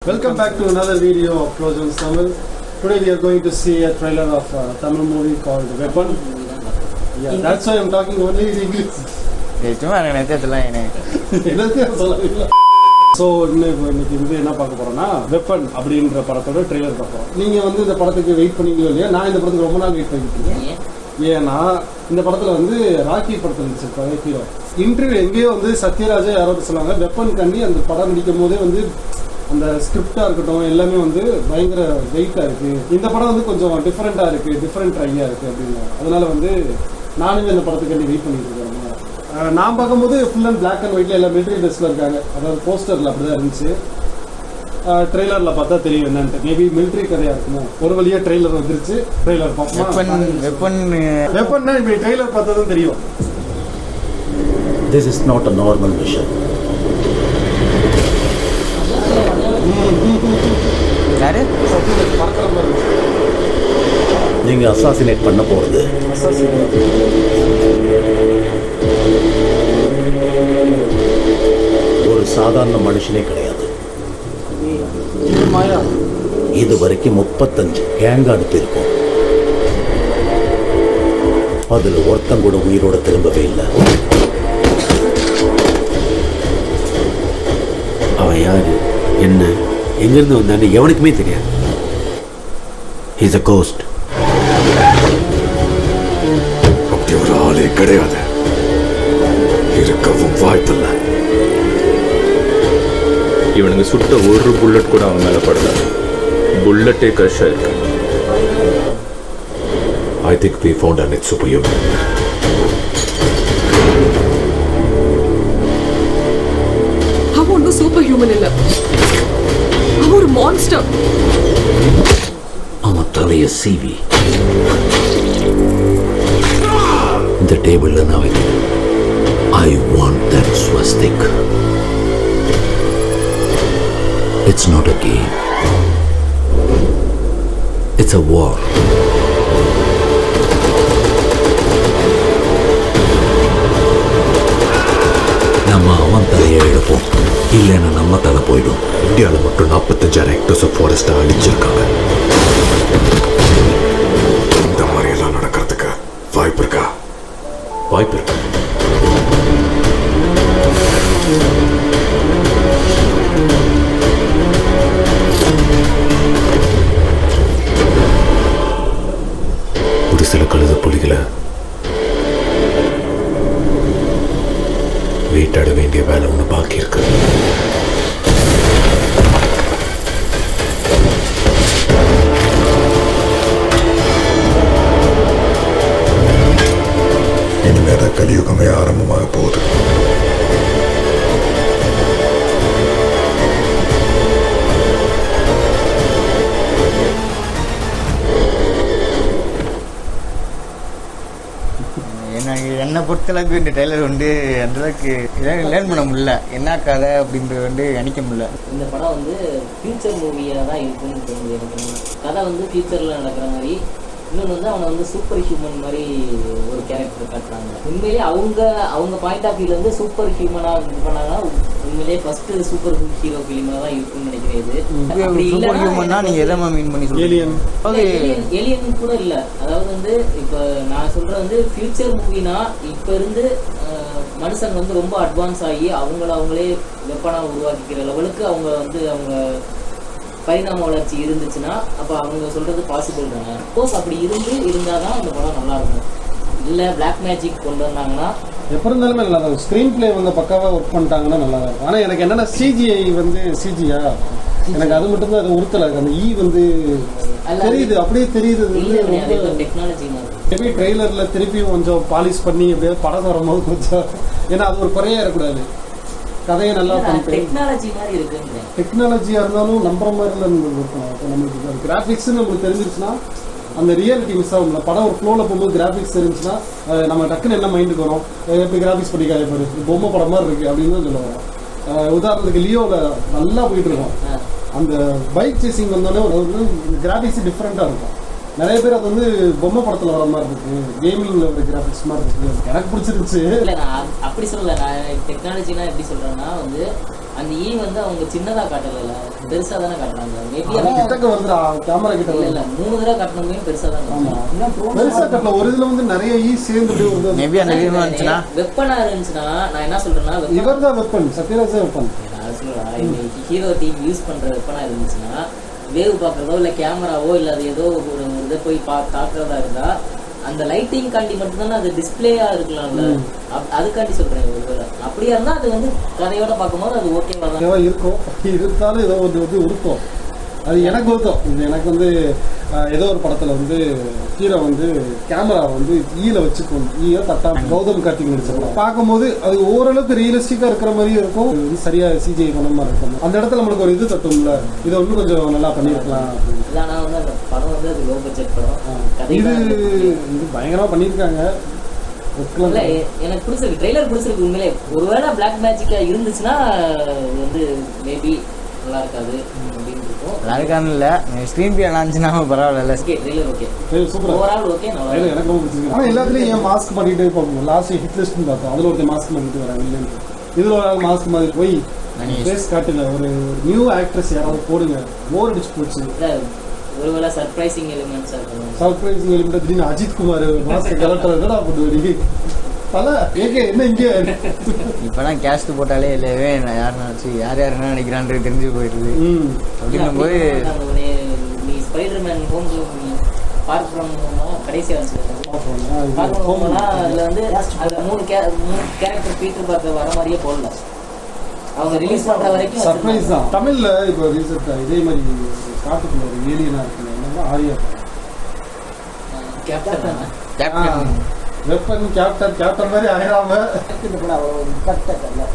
Welcome back to another video of Clojans Tamil. Today we are going to see a trailer of a Tamil movie called Weapon. Yeah, that's why I'm talking only in English. So இன்னைக்கு என்ன பார்க்க போறோம்னா weapon அப்படின்ற படத்தோட trailer பார்க்குறோம். நீங்கள் வந்து இந்த படத்துக்கு வெயிட் பண்ணீங்களோ இல்லையா? நான் இந்த படத்துக்கு ரொம்ப நாள் வெயிட் பண்ணிட்டு இருக்கேன். ஏன்னா இந்த படத்தில் வந்து ராக்கி படத்தில் நடிச்சிருப்பாங்க ஹீரோ. இன்டர்வியூ எங்கேயோ வந்து சத்யராஜா யாராவது சொன்னாங்க வெப்பன் கண்டி அந்த படம் நடிக்கும் போதே வந்து அந்த ஸ்கிரிப்டாக இருக்கட்டும் எல்லாமே வந்து பயங்கர வெயிட்டாக இருக்குது. இந்த படம் வந்து கொஞ்சம் டிஃப்ரெண்ட்டாக இருக்குது, டிஃப்ரெண்ட் ட்ரையாக இருக்குது அப்படின்னு. அதனால வந்து நானுமே இந்த படத்துக்கு வெயிட் பண்ணிட்டு இருக்கேன். நான் பார்க்கும்போது ஃபுல் அண்ட் பிளாக் அண்ட் ஒயிட்ல எல்லாம் மிலிட்டரி ட்ரெஸ்ல இருக்காங்க. அதாவது போஸ்டர்ல அப்படிதான் இருந்துச்சு. ட்ரெய்லர்ல பார்த்தா தெரியும் என்னன்ட்டு. மேபி மிலிட்டரி கதையா இருக்குமோ. ஒரு வழியா ட்ரெய்லர் வந்துருச்சு. ட்ரெய்லர் பார்ப்போம். வெப்பன்னா இப்படி ட்ரெய்லர் பார்த்ததும் தெரியும். This is not a normal mission. நீங்க அசாசினேட் பண்ண போறது ஒரு சாதாரண மனுஷனே கிடையாது. இது வரைக்கும் 35 கேங் அனுப்பியிருக்கோம். அதுல ஒருத்தன் கூட உயிரோட திரும்பவே இல்லை. அவன் யாரு, என்ன, எங்கிருந்து வந்தான்னு எவனுக்குமே தெரியாது. He's a ghost. அப்படி ஒரு ஆளே கிடையாது, இருக்கவும் வாய்ப்பில்லை. இவனுங்க சுட்ட ஒரு புல்லட் கூட அவன் மேல படல. புல்லட்டே கிரஷ் ஆயிருக்கு. I think we found an superhuman. அவன் ஒன்றும் சூப்பர் ஹியூமன் இல்லை, அவன் ஒரு மான்ஸ்டர். அவன் தலைய சீவி இந்த டேபிள்ல நான் வைக்கிறேன். I want that swastika. It's not a game. It's a war. நம்ம அவன் தலையை எடுப்போம், இல்லைன்னா நம்ம தலை போயிடும். இந்தியாவில் மட்டும் 45,000 ஹெக்டர்ஸ் ஆஃப் ஃபாரஸ்ட்டை அழிச்சிருக்காங்க. இந்த மாதிரி எல்லாம் நடக்கிறதுக்கு வாய்ப்பு இருக்கா? வாய்ப்பு இருக்கு. ஒரு சில கழுத புலிகளை வேட்டாட வேண்டிய வேலை ஒன்று பாக்கி இருக்கு. இனிமேதான் கலியுகமே ஆரம்பமாக போகுது. என்னை பொறுத்தளவுக்கு இந்த ட்ரெய்லர் வந்து அந்தளவுக்கு லேர்ன் பண்ண முடியல. என்ன கதை அப்படின்றது வந்து கணிக்க முடியல. இந்த படம் வந்து ஃபியூச்சர் மூவியாக தான் இருக்குன்னு தெரியுது எனக்கு. கதை வந்து ஃபியூச்சரில் நடக்கிற மாதிரி, இன்னொன்று வந்து அவனை வந்து சூப்பர் ஹியூமன் மாதிரி ஒரு கேரக்டர் காட்டுறாங்க. உண்மையிலேயே அவங்க பாயிண்ட் ஆஃப் வியூல வந்து சூப்பர் ஹியூமனாக இது பண்ணாங்கன்னா உண்மையிலேயே ஃபர்ஸ்ட் சூப்பர் ஹீரோ ஃபிலிமாக தான் இருக்குன்னு நினைக்கிறேன். சூப்பர் ஹியூமன்னா நீங்கள் எதை மீன் பண்ணி சொல்லுங்க? ஏலியன் கூட இல்லை. அதாவது வந்து இப்போ நான் சொல்கிறது வந்து ஃபியூச்சர் மூவினா இப்போ இருந்து மனுஷன் வந்து ரொம்ப அட்வான்ஸ் ஆகி அவங்களே வெப்பனாக உருவாக்கிக்கிற லெவலுக்கு அவங்க பரிணாம வளர்ச்சி இருந்துச்சுன்னா அப்போ அவங்க சொல்றது பாசிபிள் தானே. சப்போஸ் அப்படி இருந்தால் தான் அந்த படம் நல்லா இருக்கும். இல்லை பிளாக் மேஜிக் கொண்டு வந்தாங்கன்னா எப்போ இருந்தாலுமே நல்லா இருக்கும். ஸ்க்ரீன் பிளே வந்து பக்காவாக ஒர்க் பண்ணிட்டாங்கன்னா நல்லா இருக்கும். ஆனால் எனக்கு என்னென்னா சிஜிஐ வந்து சிஜியா எனக்கு அது மட்டும்தான் அது உறுத்தலை. அந்த வந்து தெரியுது, அப்படியே தெரியுது. டெக்னாலஜி மேபி ட்ரெய்லரில் திருப்பியும் கொஞ்சம் பாலிஷ் பண்ணி அப்படியே படம் வரும்போது கொஞ்சம், ஏன்னா அது ஒரு குறையா இருக்கக்கூடாது. கதையை நல்லா பண்ணிட்டு டெக்னாலஜி மாதிரி இருக்கு. டெக்னாலஜியாக இருந்தாலும் நம்புற மாதிரி இருக்கும். நம்மளுக்கு கிராஃபிக்ஸ் நம்மளுக்கு தெரிஞ்சிருச்சுன்னா அந்த ரியாலிட்டி மிஸ் ஆகும்ல. படம் ஒரு ஃப்ளோவில் போகும்போது கிராஃபிக்ஸ் இருந்துச்சுன்னா நம்ம டக்குன்னு என்ன மைண்டுக்கு வரும், எப்படி கிராஃபிக்ஸ் பண்ணிக்காது பாரு, பொம்மை படம் மாதிரி இருக்கு அப்படின்னு தான் சொல்லுவாங்க. உதாரணத்துக்கு லியோவில் நல்லா போயிட்டு இருக்கோம். அந்த பைக் சேசிங் வந்தோடனே ஒரு கிராஃபிக்ஸ் டிஃப்ரெண்ட்டாக இருக்கும். நிறைய பேர் அது வந்து பொம்மை படத்துல வர மாதிரி இருக்கு, கேமிங்ல ஒரு கிராபிக்ஸ் மாதிரி இருக்கு. எனக்கு பிடிச்சிருந்துச்சு. இல்ல நான் அப்படி சொல்லல. நான் டெக்னாலஜினா எப்படி சொல்றேன்னா வந்து அந்த ஈ வந்து அவங்க சின்னதா காட்டல, பெருசா தானே காட்டுறாங்க. மேபி கிட்டக்க வருதுடா கேமரா கிட்ட இல்ல 3 தடவை காட்டணுமே பெருசா தான் காட்டுறாங்க. பெருசா கட்டல, ஒரு இதுல வந்து நிறைய ஈ சேர்ந்து அப்படியே வருது. மேபி அந்த வியூ இருந்துச்சுன்னா வெப்பனா இருந்துச்சுன்னா நான் என்ன சொல்றேன்னா, இவர் தான் வெப்பன், சத்யராஜ் தான் வெப்பன். நான் சொல்றேன் ஹீரோ டீம் யூஸ் பண்ற வெப்பனா இருந்துச்சுன்னா, வேவ் பார்க்கறதோ இல்ல கேமராவோ இல்ல அது ஏதோ ஒரு இதை போய் தாக்குறதா இருந்தா அந்த லைட்டிங் காண்டி மட்டும்தானே அது டிஸ்பிளேயா இருக்கலாம்ல. அதுக்காண்டி சொல்றேன். ஒருவேளை அப்படியா இருந்தா அது வந்து கதையோட பார்க்கும்போது அது ஓகேவா தான் இருக்கும். இருந்தாலும் ஏதோ ஒரு வந்து உருத்தம், அது எனக்கு உருத்தம். இது எனக்கு வந்து ஏதோ ஒரு படத்துல வந்து ஹீரோ வந்து கேமரா வந்து ஈல வச்சுக்கும், ஈய தட்டா கௌதம் கார்த்திக் நடிச்ச படம் பார்க்கும்போது அது ஓரளவுக்கு ரியலிஸ்டிக்கா இருக்கிற மாதிரியும் இருக்கும், சரியா சிஜிஐ பண்ண மாதிரி இருக்கும். அந்த இடத்துல நம்மளுக்கு ஒரு இது தட்டும்ல, இதை இன்னும் கொஞ்சம் நல்லா பண்ணிருக்கலாம். ஆனா வந்து அந்த படம் வந்து அது லோ பட்ஜெட் படம். இது பயங்கரமா பண்ணிருக்காங்க. இல்ல எனக்கு பிடிச்சிருக்கு, ட்ரெய்லர் பிடிச்சிருக்கு உண்மையிலே. ஒருவேளை பிளாக் மேஜிக்கா இருந்துச்சுன்னா இது வந்து மேபி நல்லா இருக்காது அப்படின்னு இருக்கும். நல்லா இருக்கான்னு இல்லை, ஸ்க்ரீன் பிளே இருந்துச்சுன்னா பரவாயில்ல. Okay trailer okay, super, overall okay, நல்லா எனக்கு ரொம்ப பிடிச்சிருக்கு. ஆனா எல்லாத்துலயும் ஏன் மாஸ்க் பண்ணிட்டு பார்ப்போம். லாஸ்ட் ஹிட் லிஸ்ட்னு பார்த்தோம், அதுல ஒருத்தர் மாஸ்க் பண்ணிட்டு வராங்க இல்லைன்னு. இதுல ஒரு ஆள் மாஸ்க் மாதிரி போய் ஃபேஸ் காட்டுங்க, ஒரு நியூ ஆக்ட்ரஸ் யாராவது போடுங்க, போர் அடிச்சு போச்சு. ஒருவேளை சர்ப்ரைசிங் எலிமெண்ட்ஸா இருக்கணும். சர்ப்ரைசிங் எலிமெண்ட் திடீர்னு அஜித் குமார் மாஸ்க் கலெக்டர் என்னடா பண்ணுவீங்க பல ஏகே என்ன இங்கே இப்பெல்லாம் கேஸ்ட் போட்டாலே இல்லவே யார் என்ன நினைக்கிறான்றது தெரிஞ்சு போயிடுது. அப்படின்னும் போது நீ ஸ்பைடர்மேன் ஹோம் பார்க் ஃப்ரம் கடைசியா அதுல வந்து அதுல 3 கேரக்டர் பீட்டர் பார்க்க வர மாதிரியே போடல. அவங்க ரிலீஸ் பண்ற வரைக்கும் சர்ப்ரைஸ் தான். தமிழ்ல இப்போ ரீசெண்டா இதே மாதிரி காட்டுக்குள்ள ஒரு ஏலியனா இருக்குல்ல, என்னன்னா ஆரியா கேப்டன் வெப்பன் கேப்டன் மாதிரி ஆயிராம இந்த படம் அவ்வளோ இம்பாக்டாக இல்லை,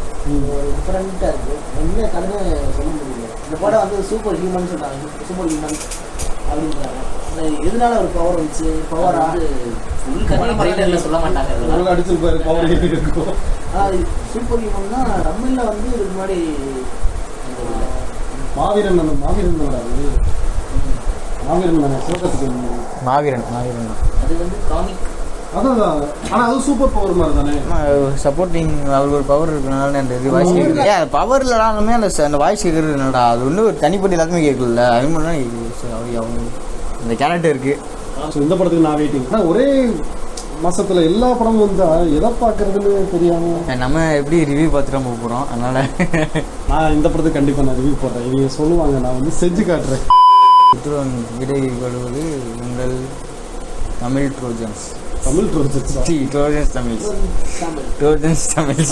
ஒரு டிஃப்ரெண்ட்டாக இருக்குது. என்ன கதைன்னு சொல்ல முடியல. இந்த படம் வந்து சூப்பர் ஹியூமன் சொல்கிறாங்க, சூப்பர் ஹியூமன் அப்படின்றாங்க. எதனால ஒரு பவர் வந்துச்சு, பவரா சொல்ல மாட்டாங்க, அடிச்சிருப்பாரு பவர் இருக்கும். ஆனால் சூப்பர் ஹியூமன்னா தமிழில் வந்து இதுக்கு முன்னாடி மாவீரன் சிவகத்துக்கு மாவீரன் அது வந்து காமிக். அதான் ஆனா அது சூப்பர் பவர் மாதிரி தானே. சப்போர்ட்டிங் அவருக்கு ஒரு பவர் இருக்குனால அந்த இது வாய்ஸ் கேட்குது. அந்த பவர் இல்லைனாலுமே அந்த வாய்ஸ் கேட்குறது என்னடா, அது ஒன்று ஒரு தனிப்பட்ட எல்லாத்துமே கேட்கல. அது மாதிரி அவங்க அந்த கேரக்டர் இருக்கு. ஸோ இந்த படத்துக்கு நான் வெயிட்டிங். ஆனால் ஒரே மாசத்துல எல்லா படமும் வந்தா எதை பார்க்கறதுன்னு தெரியாம நம்ம எப்படி ரிவ்யூ பார்த்துட்டு போக போகிறோம். அதனால நான் இந்த படத்துக்கு கண்டிப்பாக நான் ரிவ்யூ போடுறேன். இவங்க சொல்லுவாங்க, நான் வந்து செஞ்சு காட்டுறேன். இத்துடன் விடை கொள்வது உங்கள் தமிழ் ட்ரோஜன்ஸ். தமிழ் ட்ரோஜன்ஸ் ட்ரோஜன்ஸ் தமிழ்.